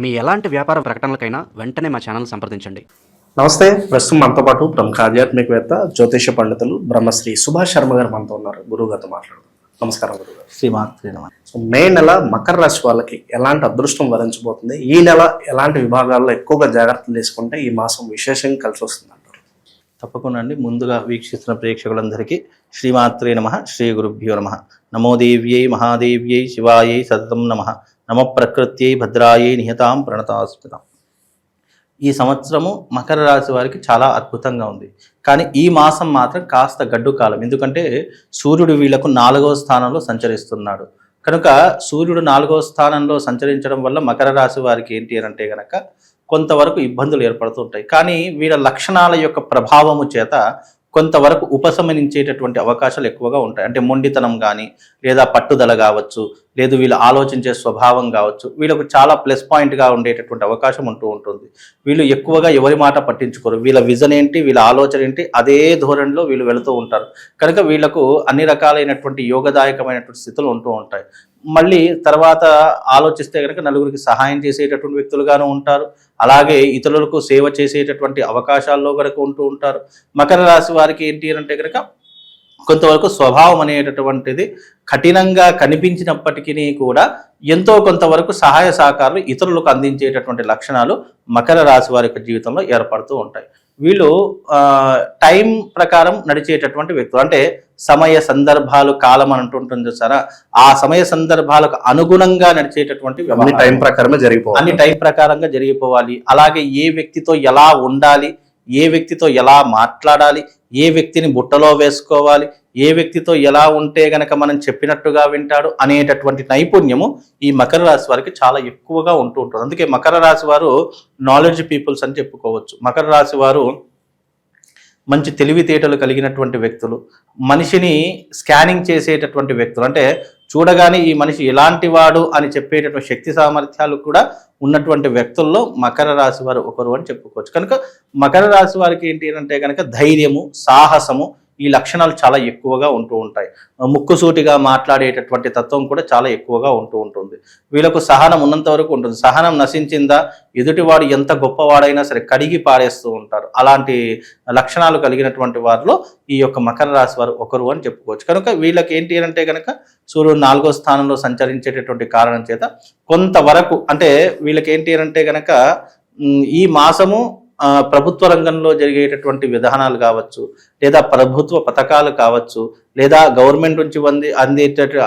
మీ ఎలాంటి వ్యాపార ప్రకటనలకైనా వెంటనే మా ఛానల్ సంప్రదించండి. నమస్తే. ప్రస్తుతం మనతో పాటు ప్రముఖ ఆధ్యాత్మికవేత్త జ్యోతిష పండితులు బ్రహ్మశ్రీ సుభాష్ శర్మ గారు మనతో ఉన్నారు. గురువు గారితో మాట్లాడుతాం. నమస్కారం గురుగారు. శ్రీమాత్రే నమః. మే నెల మకర రాశి వాళ్ళకి ఎలాంటి అదృష్టం వరించబోతుంది, ఈ నెల ఎలాంటి విభాగాల్లో ఎక్కువగా జాగ్రత్తలు తీసుకుంటే ఈ మాసం విశేషంగా కలిసి వస్తుంది అంటారు? తప్పకుండా అండి. ముందుగా వీక్షిస్తున్న ప్రేక్షకులందరికీ శ్రీమాత్రే నమః, శ్రీ గురుభ్యో నమః. నమో దేవ్యై మహాదేవ్యై శివాయై సతతం నమః. నమ ప్రకృత్యై భద్రాయై నిహతాం ప్రణతాస్మితాం. ఈ సంవత్సరము మకర రాశి వారికి చాలా అద్భుతంగా ఉంది. కానీ ఈ మాసం మాత్రం కాస్త గడ్డు కాలం. ఎందుకంటే సూర్యుడు వీళ్లకు 4వ స్థానంలో సంచరిస్తున్నాడు. కనుక సూర్యుడు 4వ స్థానంలో సంచరించడం వల్ల మకర రాశి వారికి ఏంటి అని అంటే కనుక కొంతవరకు ఇబ్బందులు ఏర్పడుతుంటాయి. కానీ వీళ్ళ లక్షణాల యొక్క ప్రభావము చేత కొంతవరకు ఉపశమనించేటటువంటి అవకాశాలు ఎక్కువగా ఉంటాయి. అంటే మొండితనం కానీ, లేదా పట్టుదల కావచ్చు, లేదు వీళ్ళు ఆలోచించే స్వభావం కావచ్చు, వీళ్ళకు చాలా ప్లస్ పాయింట్గా ఉండేటటువంటి అవకాశం ఉంటుంది. వీళ్ళు ఎక్కువగా ఎవరి మాట పట్టించుకోరు. వీళ్ళ విజన్ ఏంటి, వీళ్ళ ఆలోచన ఏంటి, అదే ధోరణిలో వీళ్ళు వెళుతూ ఉంటారు. కనుక వీళ్ళకు అన్ని రకాలైనటువంటి యోగదాయకమైనటువంటి స్థితులు ఉంటాయి. మళ్ళీ తర్వాత ఆలోచిస్తే కనుక నలుగురికి సహాయం చేసేటటువంటి వ్యక్తులుగాను ఉంటారు. అలాగే ఇతరులకు సేవ చేసేటటువంటి అవకాశాల్లో కనుక ఉంటారు. మకర రాశి వారికి ఏంటి అంటే కనుక కొంతవరకు స్వభావం అనేటటువంటిది కఠినంగా కనిపించినప్పటికీ కూడా ఎంతో కొంతవరకు సహాయ సహకారాలు ఇతరులకు అందించేటటువంటి లక్షణాలు మకర రాశి వారి యొక్క జీవితంలో ఏర్పడుతూ ఉంటాయి. వీళ్ళు టైం ప్రకారం నడిచేటటువంటి వ్యక్తులు. అంటే సమయ సందర్భాలు కాలం అని అంటుంటుంది చూసారా, ఆ సమయ సందర్భాలకు అనుగుణంగా నడిచేటటువంటి అన్ని టైం ప్రకారమే జరిగిపోవాలి. అన్ని టైం ప్రకారంగా జరిగిపోవాలి. అలాగే ఏ వ్యక్తితో ఎలా ఉండాలి, ఏ వ్యక్తితో ఎలా మాట్లాడాలి, ఏ వ్యక్తిని బుట్టలో వేసుకోవాలి, ఏ వ్యక్తితో ఎలా ఉంటే గనక మనం చెప్పినట్టుగా వింటాడు అనేటటువంటి నైపుణ్యము ఈ మకర రాశి వారికి చాలా ఎక్కువగా ఉంటుంది. అందుకే మకర రాశి వారు నాలెడ్జ్ పీపుల్స్ అని చెప్పుకోవచ్చు. మకర రాశి వారు మంచి తెలివితేటలు కలిగినటువంటి వ్యక్తులు, మనిషిని స్కానింగ్ చేసేటటువంటి వ్యక్తులు. అంటే చూడగానే ఈ మనిషి ఎలాంటి వాడు అని చెప్పేటటువంటి శక్తి సామర్థ్యాలు కూడా ఉన్నటువంటి వ్యక్తుల్లో మకర రాశి వారు ఒకరు అని చెప్పుకోవచ్చు. కనుక మకర రాశి వారికి ఏంటి అంటే కనుక ధైర్యము, సాహసము, ఈ లక్షణాలు చాలా ఎక్కువగా ఉంటాయి. ముక్కుసూటిగా మాట్లాడేటటువంటి తత్వం కూడా చాలా ఎక్కువగా ఉంటుంది. వీళ్ళకు సహనం ఉన్నంత వరకు ఉంటుంది. సహనం నశించిందా ఎదుటివాడు ఎంత గొప్పవాడైనా సరే కడిగి పారేస్తూ ఉంటారు. అలాంటి లక్షణాలు కలిగినటువంటి వారిలో ఈ యొక్క మకర రాశి వారు ఒకరు అని చెప్పుకోవచ్చు. కనుక వీళ్ళకి ఏంటి అంటే కనుక సూర్యుడు 4వ స్థానంలో సంచరించేటటువంటి కారణం చేత కొంతవరకు అంటే వీళ్ళకి ఏంటి అంటే కనుక ఈ మాసము ప్రభుత్వ రంగంలో జరిగేటటువంటి విధానాలు కావచ్చు, లేదా ప్రభుత్వ పథకాలు కావచ్చు, లేదా గవర్నమెంట్ నుంచి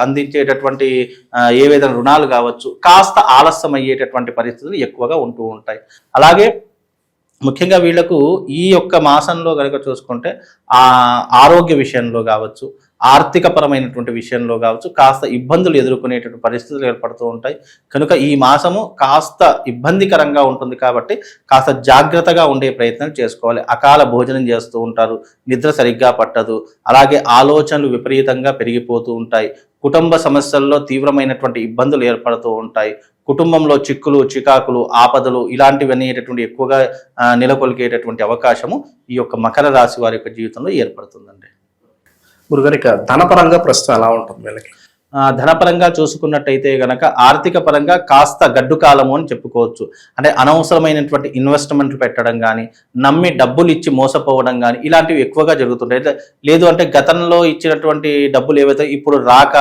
అందించేటటువంటి ఏవైనా రుణాలు కావచ్చు, కాస్త ఆలస్యం అయ్యేటటువంటి పరిస్థితులు ఎక్కువగా ఉంటాయి. అలాగే ముఖ్యంగా వీళ్లకు ఈ యొక్క మాసంలో కనుక చూసుకుంటే ఆరోగ్య విషయంలో కావచ్చు, ఆర్థిక పరమైనటువంటి విషయంలో కావచ్చు కాస్త ఇబ్బందులు ఎదుర్కొనేటువంటి పరిస్థితులు ఏర్పడుతూ ఉంటాయి. కనుక ఈ మాసము కాస్త ఇబ్బందికరంగా ఉంటుంది కాబట్టి కాస్త జాగ్రత్తగా ఉండే ప్రయత్నం చేసుకోవాలి. అకాల భోజనం చేస్తూ ఉంటారు, నిద్ర సరిగ్గా పట్టదు, అలాగే ఆలోచనలు విపరీతంగా పెరిగిపోతూ ఉంటాయి. కుటుంబ సమస్యల్లో తీవ్రమైనటువంటి ఇబ్బందులు ఏర్పడుతూ ఉంటాయి. కుటుంబంలో చిక్కులు, చికాకులు, ఆపదలు ఇలాంటివన్నీ ఎక్కువగా నెలకొల్పేటటువంటి అవకాశము ఈ యొక్క మకర రాశి వారి యొక్క జీవితంలో ఏర్పడుతుందండి. గురుగారు, ఇక ధనపరంగా ప్రస్తుతం ఎలా ఉంటుంది వీళ్ళకి? ధనపరంగా చూసుకున్నట్టయితే గనక ఆర్థిక పరంగా కాస్త గడ్డు కాలము అని చెప్పుకోవచ్చు. అంటే అనవసరమైనటువంటి ఇన్వెస్ట్మెంట్లు పెట్టడం కానీ, నమ్మి డబ్బులు ఇచ్చి మోసపోవడం కానీ ఇలాంటివి ఎక్కువగా జరుగుతుంటాయి. లేదు అంటే గతంలో ఇచ్చినటువంటి డబ్బులు ఏవైతే ఇప్పుడు రాక,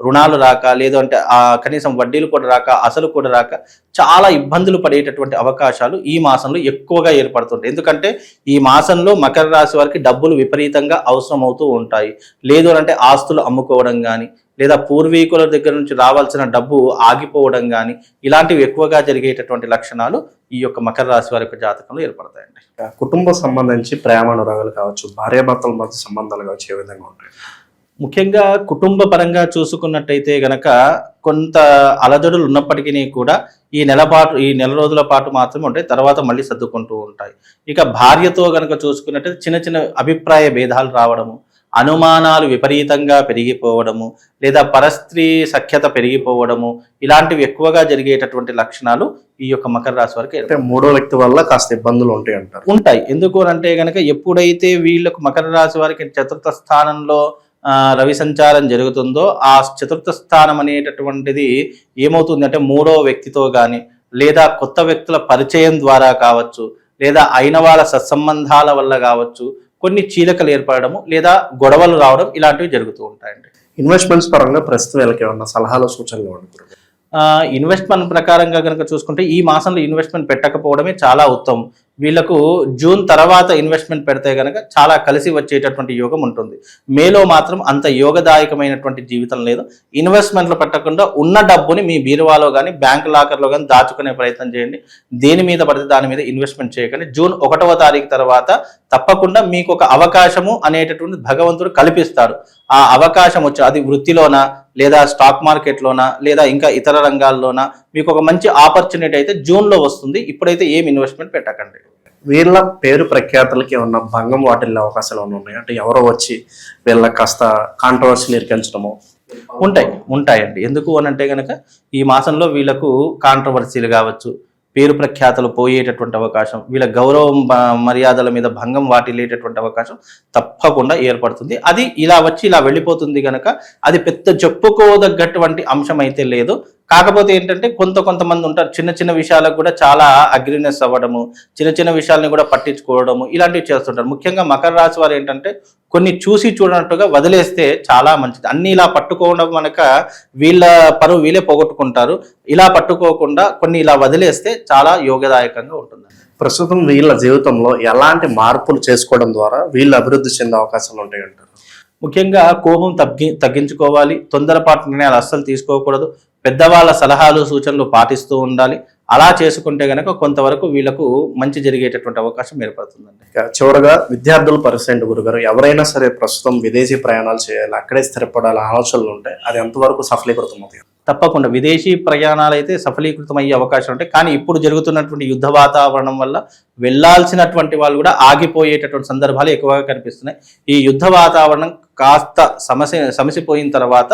రుణాలు రాక, లేదు అంటే కనీసం వడ్డీలు కూడా రాక, అసలు కూడా రాక చాలా ఇబ్బందులు పడేటటువంటి అవకాశాలు ఈ మాసంలో ఎక్కువగా ఏర్పడుతుంటాయి. ఎందుకంటే ఈ మాసంలో మకర రాశి వారికి డబ్బులు విపరీతంగా అవసరం అవుతూ ఉంటాయి. లేదు అంటే ఆస్తులు అమ్ముకోవడం కానీ, లేదా పూర్వీకుల దగ్గర నుంచి రావాల్సిన డబ్బు ఆగిపోవడం కానీ ఇలాంటివి ఎక్కువగా జరిగేటటువంటి లక్షణాలు ఈ యొక్క మకర రాశి వారి యొక్క జాతకంలో ఏర్పడతాయండి. కుటుంబం సంబంధించి ప్రేమ అనురాగాలు కావచ్చు, భార్యాభర్తల మధ్య సంబంధాలు కావచ్చు, ఏ విధంగా ఉంటాయి? ముఖ్యంగా కుటుంబ పరంగా చూసుకున్నట్టయితే గనక కొంత అలజడులు ఉన్నప్పటికీ కూడా ఈ నెల రోజుల పాటు మాత్రమే ఉంటాయి. తర్వాత మళ్ళీ సర్దుకుంటూ ఉంటాయి. ఇక భార్యతో గనక చూసుకున్నట్టయితే చిన్న చిన్న అభిప్రాయ భేదాలు రావడము, అనుమానాలు విపరీతంగా పెరిగిపోవడము, లేదా పరస్త్రీ సఖ్యత పెరిగిపోవడము ఇలాంటివి ఎక్కువగా జరిగేటటువంటి లక్షణాలు ఈ యొక్క మకర రాశి వారికి. అంటే మూడో వ్యక్తి వల్ల కాస్త ఇబ్బందులు ఉంటాయి. ఎందుకు అంటే గనక ఎప్పుడైతే వీళ్ళకు మకర రాశి వారికి 4వ స్థానంలో రవి సంచారం జరుగుతుందో ఆ చతుర్థ స్థానం అనేటటువంటిది ఏమవుతుంది అంటే మూడో వ్యక్తితో కానీ లేదా కొత్త వ్యక్తుల పరిచయం ద్వారా కావచ్చు, లేదా అయిన వాళ్ళ సత్సంబంధాల వల్ల కావచ్చు, కొన్ని చీలికలు ఏర్పడము లేదా గొడవలు రావడం ఇలాంటివి జరుగుతూ ఉంటాయండి. ఇన్వెస్ట్మెంట్స్ పరంగా ప్రస్తుతం వీళ్ళకి ఏమన్నా సలహాలు సూచనలు ఇవ్వండి. ఇన్వెస్ట్మెంట్ ప్రకారంగా కనుక చూసుకుంటే ఈ మాసంలో ఇన్వెస్ట్మెంట్ పెట్టకపోవడమే చాలా ఉత్తమం. వీళ్ళకు జూన్ తర్వాత ఇన్వెస్ట్మెంట్ పెడితే కనుక చాలా కలిసి వచ్చేటటువంటి యోగం ఉంటుంది. మేలో మాత్రం అంత యోగదాయకమైనటువంటి జీవితం లేదు. ఇన్వెస్ట్మెంట్లు పెట్టకుండా ఉన్న డబ్బుని మీ బీరువాలో కానీ బ్యాంక్ లాకర్లో కానీ దాచుకునే ప్రయత్నం చేయండి. దేని మీద పడితే దాని మీద ఇన్వెస్ట్మెంట్ చేయకండి. జూన్ 1వ తారీఖు తర్వాత తప్పకుండా మీకు ఒక అవకాశము అనేటటువంటి భగవంతుడు కల్పిస్తాడు. ఆ అవకాశం వచ్చి అది వృత్తిలోనా లేదా స్టాక్ మార్కెట్లోనా లేదా ఇంకా ఇతర రంగాల్లోనా మీకు ఒక మంచి ఆపర్చునిటీ అయితే జూన్లో వస్తుంది. ఇప్పుడైతే ఏం ఇన్వెస్ట్మెంట్ పెట్టకండి. వీళ్ళ పేరు ప్రఖ్యాతులకి ఏమన్నా భంగం వాటిల్లే అవకాశాలు ఏమైనా ఉన్నాయి అంటే ఎవరో వచ్చి వీళ్ళకి కాస్త కాంట్రవర్సీలు ఇరికించడము ఉంటాయండి. ఎందుకు అని అంటే కనుక ఈ మాసంలో వీళ్ళకు కాంట్రవర్సీలు కావచ్చు, పేరు ప్రఖ్యాతలు పోయేటటువంటి అవకాశం, వీళ్ళ గౌరవ మర్యాదల మీద భంగం వాటిల్లేటటువంటి అవకాశం తప్పకుండా ఏర్పడుతుంది. అది ఇలా వచ్చి ఇలా వెళ్ళిపోతుంది కనుక అది పెద్ద చెప్పుకోదగ్గటువంటి అంశం అయితే లేదు. కాకపోతే ఏంటంటే కొంతమంది ఉంటారు చిన్న చిన్న విషయాలకు కూడా చాలా అగ్రినెస్ అవ్వడము, చిన్న చిన్న విషయాలని కూడా పట్టించుకోవడము ఇలాంటివి చేస్తుంటారు. ముఖ్యంగా మకర రాశి వారు ఏంటంటే కొన్ని చూసి చూడనట్టుగా వదిలేస్తే చాలా మంచిది. అన్ని ఇలా పట్టుకోవడం కనుక వీళ్ళ పరువు వీళ్ళే పోగొట్టుకుంటారు. ఇలా పట్టుకోకుండా కొన్ని ఇలా వదిలేస్తే చాలా యోగదాయకంగా ఉంటుంది. ప్రస్తుతం వీళ్ళ జీవితంలో ఎలాంటి మార్పులు చేసుకోవడం ద్వారా వీళ్ళు అభివృద్ధి చెందే అవకాశాలు ఉంటాయంటారు? ముఖ్యంగా కోపం తగ్గించుకోవాలి. తొందరపాటు నిర్ణయాలు అస్సలు తీసుకోకూడదు. పెద్దవాళ్ళ సలహాలు సూచనలు పాటిస్తూ ఉండాలి. అలా చేసుకుంటే గనక కొంతవరకు వీళ్ళకు మంచి జరిగేటటువంటి అవకాశం ఏర్పడుతుందండి. చివరగా విద్యార్థుల పరిస్థితి గురుగారు, ఎవరైనా సరే ప్రస్తుతం విదేశీ ప్రయాణాలు చేయాలి, అక్కడే స్థిరపడాలి ఆలోచనలు ఉంటాయి, అది ఎంతవరకు సఫలీకృతం అవుతాయి? తప్పకుండా విదేశీ ప్రయాణాలు అయితే సఫలీకృతం అయ్యే అవకాశం ఉంటాయి. కానీ ఇప్పుడు జరుగుతున్నటువంటి యుద్ధ వాతావరణం వల్ల వెళ్లాల్సినటువంటి వాళ్ళు కూడా ఆగిపోయేటటువంటి సందర్భాలు ఎక్కువగా కనిపిస్తున్నాయి. ఈ యుద్ధ వాతావరణం కాస్త సమసిపోయిన తర్వాత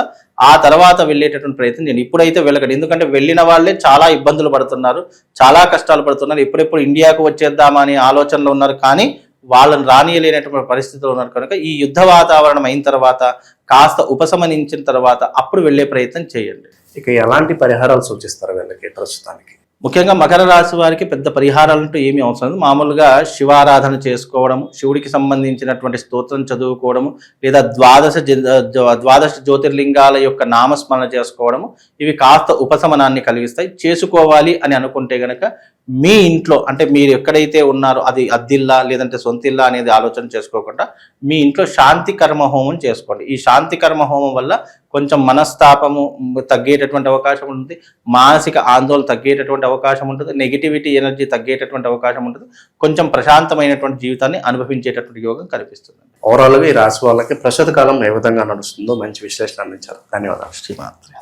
ఆ తర్వాత వెళ్ళేటటువంటి ప్రయత్నం చేయండి. ఇప్పుడైతే వెళ్ళకండి. ఎందుకంటే వెళ్ళిన వాళ్ళే చాలా ఇబ్బందులు పడుతున్నారు, చాలా కష్టాలు పడుతున్నారు. ఎప్పుడెప్పుడు ఇండియాకు వచ్చేద్దామా అనే ఆలోచనలో ఉన్నారు, కానీ వాళ్ళని రానియలేనటువంటి పరిస్థితిలో ఉన్నారు. కనుక ఈ యుద్ధ వాతావరణం అయిన తర్వాత కాస్త ఉపశమనించిన తర్వాత అప్పుడు వెళ్ళే ప్రయత్నం చేయండి. ఇక ఎలాంటి పరిహారాలు సూచిస్తారు వీళ్ళకి ప్రస్తుతానికి? ముఖ్యంగా మకర రాశి వారికి పెద్ద పరిహారాలంటూ ఏమీ అవసరం లేదు. మామూలుగా శివారాధన చేసుకోవడము, శివుడికి సంబంధించినటువంటి స్తోత్రం చదువుకోవడము, లేదా ద్వాదశ జ్యోతిర్లింగాల యొక్క నామస్మరణ చేసుకోవడము, ఇవి కాస్త ఉపశమనాన్ని కలిగిస్తాయి. చేసుకోవాలి అని అనుకుంటే గనక మీ ఇంట్లో అంటే మీరు ఎక్కడైతే ఉన్నారో అది అద్దిల్లా లేదంటే సొంతిల్లా అనేది ఆలోచన చేసుకోకుండా మీ ఇంట్లో శాంతి కర్మ హోమం చేసుకోండి. ఈ శాంతి కర్మ హోమం వల్ల కొంచెం మనస్తాపము తగ్గేటటువంటి అవకాశం ఉంటుంది, మానసిక ఆందోళన తగ్గేటటువంటి అవకాశం ఉంటుంది, నెగిటివిటీ ఎనర్జీ తగ్గేటటువంటి అవకాశం ఉంటుంది, కొంచెం ప్రశాంతమైనటువంటి జీవితాన్ని అనుభవించేటటువంటి యోగం కనిపిస్తుంది. ఓవరాల్గా ఈ రాశి వాళ్ళకి ప్రస్తుత కాలం ఏ విధంగా నడుస్తుందో మంచి విశ్లేషణ అందించారు. ధన్యవాదాలు. శ్రీమాత్రే.